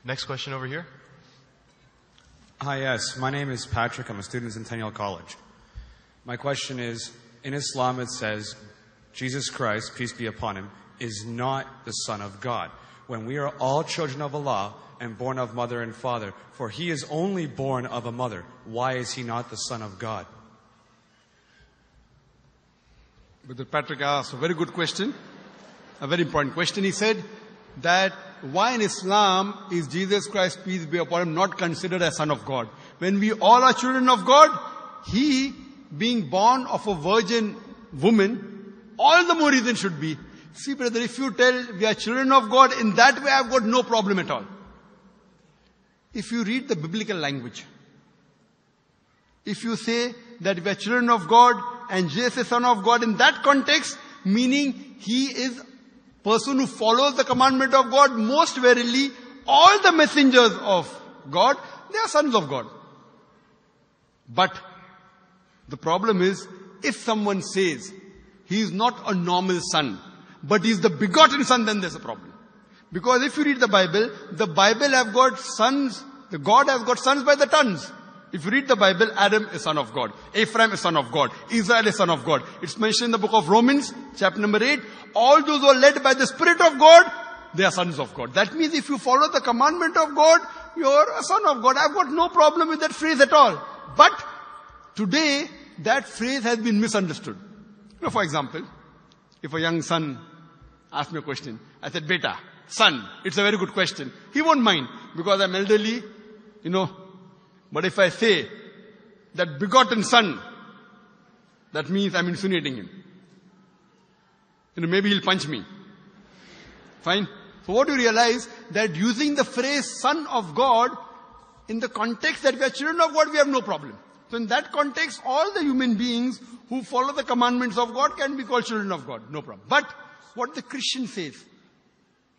Next question over here. Hi, yes. My name is Patrick. I'm a student at Centennial College. My question is, in Islam it says, Jesus Christ, peace be upon him, is not the Son of God. When we are all children of Allah and born of mother and father, for he is only born of a mother, why is he not the Son of God? Brother Patrick asked a very good question, a very important question. He said that why in Islam is Jesus Christ, peace be upon him, not considered as Son of God? When we all are children of God, he being born of a virgin woman, all the more reason should be. See brother, if you tell we are children of God, in that way I've got no problem at all. If you read the biblical language, if you say that we are children of God and Jesus is Son of God, in that context, meaning he is person who follows the commandment of God, most verily, all the messengers of God, they are sons of God. But the problem is, if someone says he is not a normal son, but he is the begotten son, then there's a problem. Because if you read the Bible have got sons, the God has got sons by the tons. If you read the Bible, Adam is son of God. Ephraim is son of God. Israel is son of God. It's mentioned in the book of Romans, chapter number 8. All those who are led by the Spirit of God, they are sons of God. That means if you follow the commandment of God, you're a son of God. I've got no problem with that phrase at all. But today, that phrase has been misunderstood. You know, for example, if a young son asks me a question, I said, Beta, son, it's a very good question. He won't mind because I'm elderly, But if I say that begotten son, that means I'm insinuating him. Maybe he'll punch me. Fine. So what do you realize? That using the phrase son of God, in the context that we are children of God, we have no problem. So in that context, all the human beings who follow the commandments of God can be called children of God. No problem. But what the Christian says,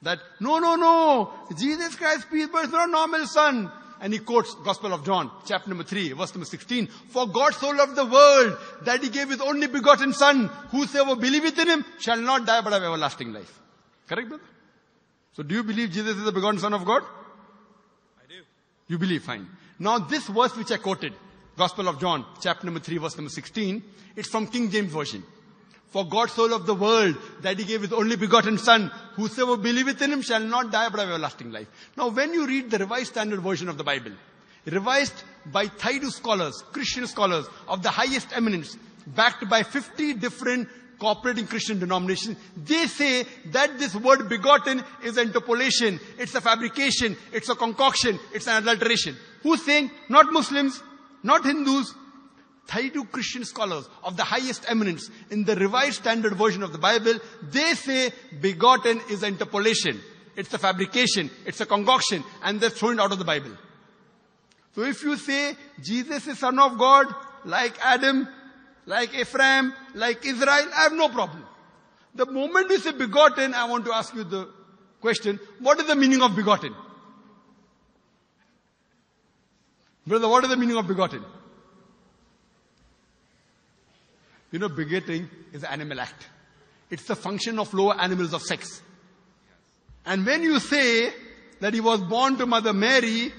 that no, Jesus Christ, peace be upon him, is not a normal son. And he quotes Gospel of John, chapter number 3, verse number 16. For God so loved the world that he gave his only begotten son. Whosoever believeth in him shall not die but have everlasting life. Correct, brother? So do you believe Jesus is the begotten son of God? I do. You believe, fine. Now this verse which I quoted, Gospel of John, chapter number 3, verse number 16, it's from King James Version. For God so loved the world that he gave his only begotten son. Whosoever believeth in him shall not die but have everlasting life. Now when you read the Revised Standard Version of the Bible, revised by Thaidu scholars, Christian scholars of the highest eminence, backed by 50 different cooperating Christian denominations, they say that this word begotten is an interpolation, it's a fabrication, it's a concoction, it's an adulteration. Who's saying? Not Muslims, not Hindus, Thaidu Christian scholars of the highest eminence in the Revised Standard Version of the Bible, they say begotten is an interpolation. It's a fabrication, it's a concoction, and they're thrown out of the Bible. So if you say Jesus is Son of God, like Adam, like Ephraim, like Israel, I have no problem. The moment you say begotten, I want to ask you the question, what is the meaning of begotten? Brother, what is the meaning of begotten? Begetting is an animal act. It's the function of lower animals of sex. And when you say that he was born to Mother Mary,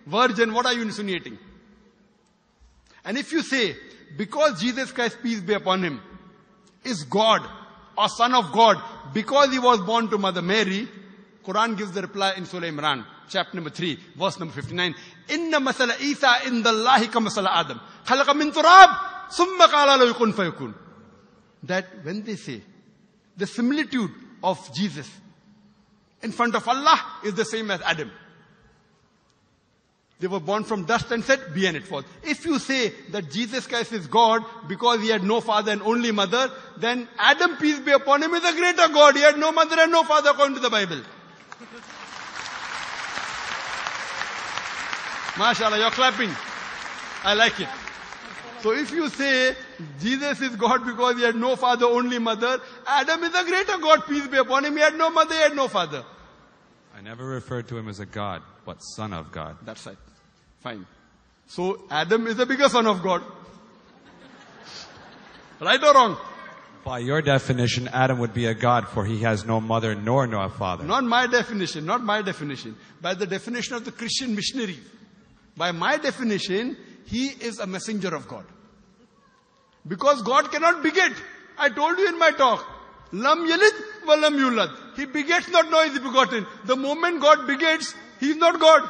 virgin, what are you insinuating? And if you say, because Jesus Christ, peace be upon him, is God or Son of God, because he was born to Mother Mary, Quran gives the reply in Surah Imran, chapter number 3, verse number 59. Inna masala Isa indallahi ka masala Adam. Khalaqa min turab. That when they say the similitude of Jesus in front of Allah is the same as Adam. They were born from dust and said, be and it was. If you say that Jesus Christ is God because he had no father and only mother, then Adam, peace be upon him, is a greater God. He had no mother and no father according to the Bible. MashaAllah, you're clapping. I like it. So if you say Jesus is God because he had no father, only mother, Adam is a greater God, peace be upon him. He had no mother, he had no father. I never referred to him as a God, but Son of God. That's right. Fine. So Adam is the bigger son of God. Right or wrong? By your definition, Adam would be a god, for he has no mother nor no father. Not my definition, not my definition. By the definition of the Christian missionary. By my definition, he is a messenger of God. Because God cannot beget. I told you in my talk. Lam yalid wa lam yulad. He begets not, nor is he begotten. The moment God begets, he is not God.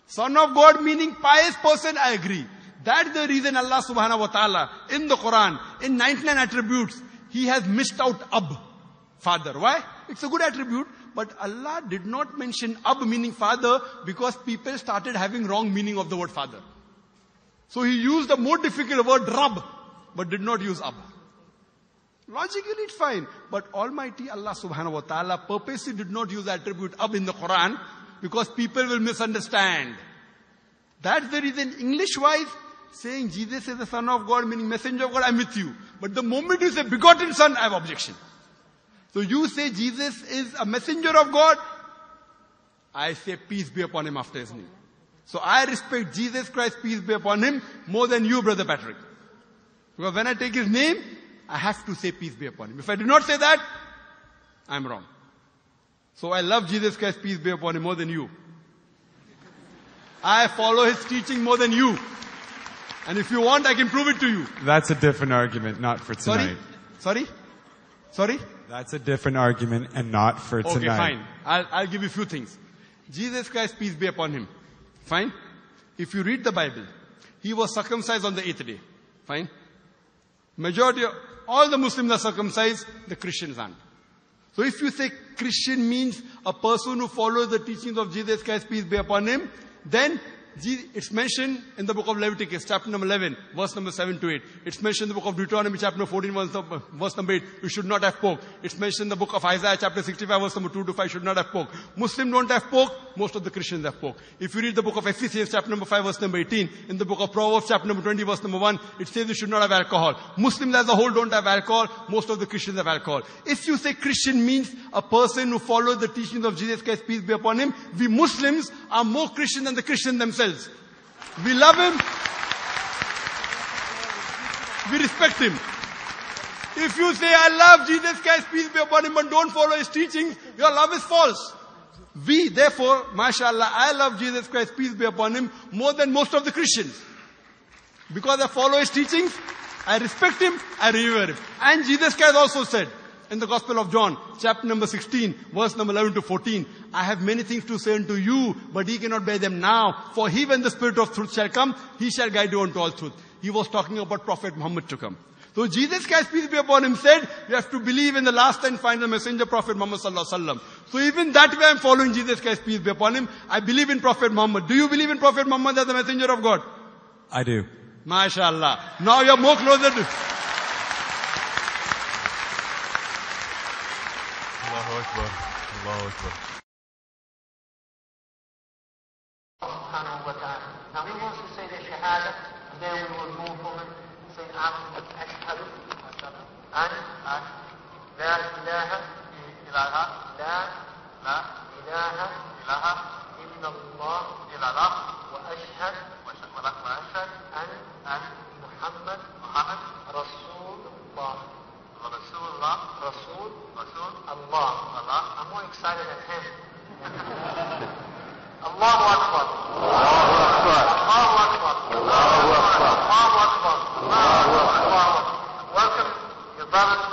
Son of God meaning pious person, I agree. That's the reason Allah subhanahu wa ta'ala in the Quran, in 99 attributes, He has missed out Ab, father. Why? It's a good attribute, but Allah did not mention Ab meaning father because people started having wrong meaning of the word father. So He used the more difficult word Rab, but did not use Ab. Logically it's fine, but Almighty Allah subhanahu wa ta'ala purposely did not use the attribute Ab in the Quran because people will misunderstand. That's the reason English-wise, saying Jesus is the Son of God, meaning messenger of God, I'm with you. But the moment you say begotten Son, I have objection. So you say Jesus is a messenger of God, I say peace be upon him after his name. So I respect Jesus Christ, peace be upon him, more than you, Brother Patrick. Because when I take his name, I have to say peace be upon him. If I do not say that, I'm wrong. So I love Jesus Christ, peace be upon him, more than you. I follow his teaching more than you. And if you want, I can prove it to you. That's a different argument, not for tonight. Sorry? That's a different argument and not for tonight. Okay, fine. I'll give you a few things. Jesus Christ, peace be upon him. Fine? If you read the Bible, he was circumcised on the 8th day. Fine? Majority of all the Muslims are circumcised, the Christians aren't. So if you say Christian means a person who follows the teachings of Jesus Christ, peace be upon him, then it's mentioned in the book of Leviticus, chapter number 11, verse number 7 to 8. It's mentioned in the book of Deuteronomy, chapter number 14, verse number 8. You should not have pork. It's mentioned in the book of Isaiah, chapter 65, verse number 2 to 5. Should not have pork. Muslims don't have pork. Most of the Christians have pork. If you read the book of Ephesians, chapter number 5, verse number 18, in the book of Proverbs, chapter number 20, verse number 1, it says you should not have alcohol. Muslims as a whole don't have alcohol. Most of the Christians have alcohol. If you say Christian means a person who follows the teachings of Jesus Christ, peace be upon him, we Muslims are more Christian than the Christians themselves. We love him. We respect him. If you say, I love Jesus Christ, peace be upon him, but don't follow his teachings, your love is false. We, therefore, mashallah, I love Jesus Christ, peace be upon him, more than most of the Christians. Because I follow his teachings, I respect him, I revere him. And Jesus Christ also said, in the Gospel of John, chapter number 16, verse number 11 to 14, I have many things to say unto you, but ye cannot bear them now. For he, when the Spirit of truth shall come, he shall guide you unto all truth. He was talking about Prophet Muhammad to come. So Jesus Christ, peace be upon him, said, you have to believe in the last and final messenger, Prophet Muhammad sallallahu alaihi wasallam. So even that way I'm following Jesus Christ, peace be upon him. I believe in Prophet Muhammad. Do you believe in Prophet Muhammad as the messenger of God? I do. MashaAllah. Now you're more closer to... Allahu Akbar. Allahu Akbar. Subhanahu wa ta'ala. Now he wants to say the Shahada, and then we will move on and say, Ashhadu an la ilaha illallah, la ilaha illallah, illallah, illallah, wa ashhad an Muhammad, Rasulullah. Rasul, Allah. I'm more excited than him. Allahu Akbar. Allahu Akbar. Allahu Akbar. Allahu Akbar. Allahu Akbar. Welcome your brothers